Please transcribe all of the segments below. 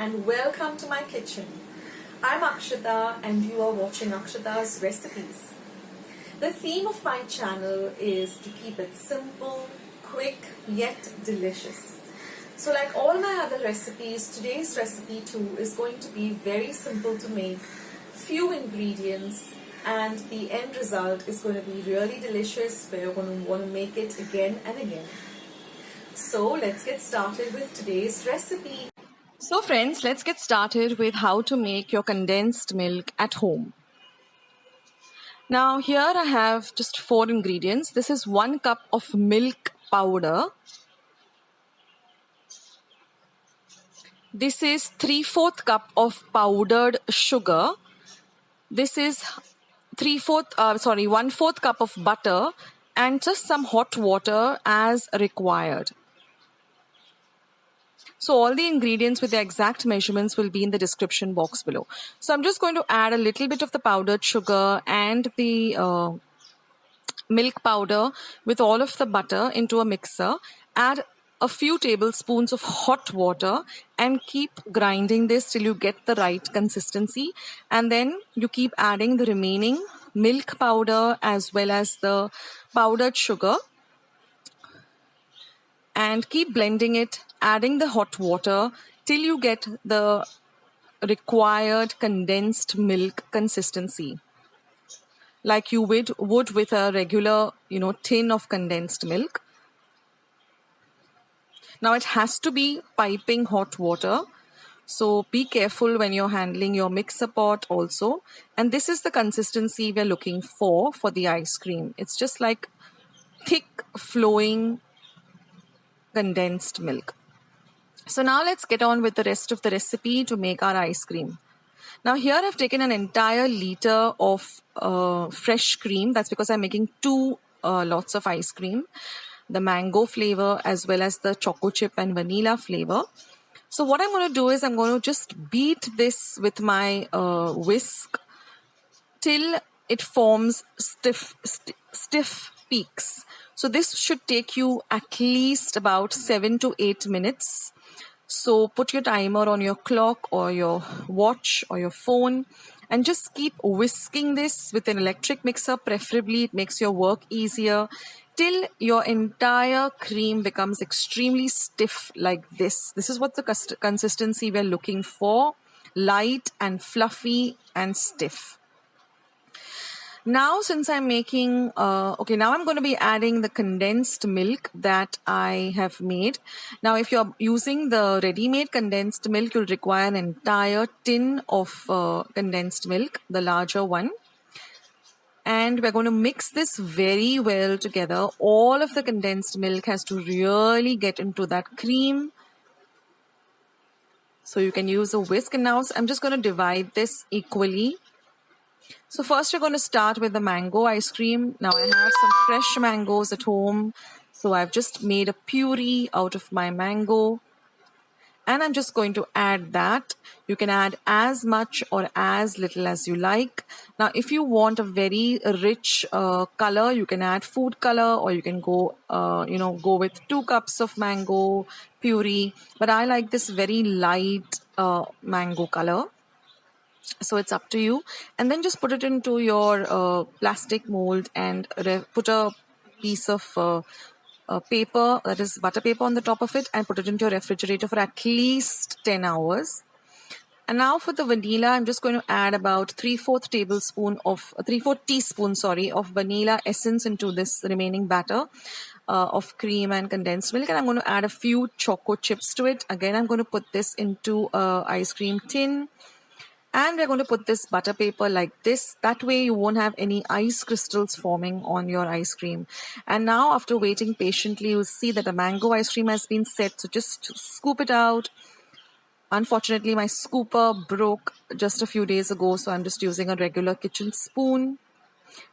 and welcome to my kitchen. I'm Akshita and you are watching Akshita's Recipes. The theme of my channel is to keep it simple, quick yet delicious. So like all my other recipes, today's recipe too is going to be very simple to make, few ingredients, and the end result is going to be really delicious where you're going to want to make it again and again. So let's get started with today's recipe. So friends, let's get started with how to make your condensed milk at home. Now here I have just 4 ingredients. This is 1 cup of milk powder. This is 3/4 cup of powdered sugar. This is 1/4 cup of butter and just some hot water as required. So all the ingredients with the exact measurements will be in the description box below. So I'm just going to add a little bit of the powdered sugar and the milk powder with all of the butter into a mixer. Add a few tablespoons of hot water and keep grinding this till you get the right consistency. And then you keep adding the remaining milk powder as well as the powdered sugar. And keep blending it, adding the hot water till you get the required condensed milk consistency, like you would with a regular, tin of condensed milk. Now it has to be piping hot water, so be careful when you're handling your mixer pot also. And this is the consistency we're looking for the ice cream. It's just like thick, flowing condensed milk. So now let's get on with the rest of the recipe to make our ice cream. Now here I've taken an entire liter of fresh cream. That's because I'm making 2 lots of ice cream, the mango flavor as well as the choco chip and vanilla flavor. So what I'm going to do is I'm going to just beat this with my whisk till it forms stiff peaks. So this should take you at least about 7 to 8 minutes. So put your timer on your clock or your watch or your phone and just keep whisking this with an electric mixer. Preferably it makes your work easier till your entire cream becomes extremely stiff like this. This is what the consistency we're looking for, light and fluffy and stiff. Now since I'm making, now I'm going to be adding the condensed milk that I have made. Now if you're using the ready-made condensed milk, you'll require an entire tin of condensed milk, the larger one. And we're going to mix this very well together. All of the condensed milk has to really get into that cream. So you can use a whisk. And now I'm just going to divide this equally. So first we're going to start with the mango ice cream. Now I have some fresh mangoes at home. So I've just made a puree out of my mango. And I'm just going to add that. You can add as much or as little as you like. Now if you want a very rich color, you can add food color, or you can go with 2 cups of mango puree. But I like this very light mango color. So it's up to you. And then just put it into your plastic mold and put a piece of paper, that is butter paper, on the top of it, and put it into your refrigerator for at least 10 hours. And now for the vanilla, I'm just going to add about 3/4 teaspoon of vanilla essence into this remaining batter of cream and condensed milk. And I'm going to add a few choco chips to it. Again, I'm going to put this into a ice cream tin. And we're going to put this butter paper like this. That way you won't have any ice crystals forming on your ice cream. And now after waiting patiently, you'll see that the mango ice cream has been set. So just scoop it out. Unfortunately, my scooper broke just a few days ago. So I'm just using a regular kitchen spoon.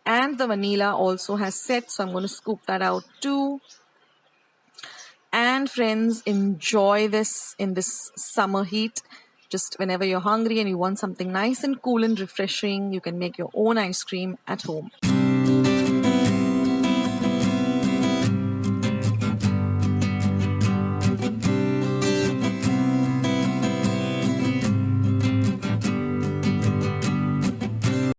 And the vanilla also has set. So I'm going to scoop that out too. And friends, enjoy this in this summer heat. Just whenever you're hungry and you want something nice and cool and refreshing, you can make your own ice cream at home.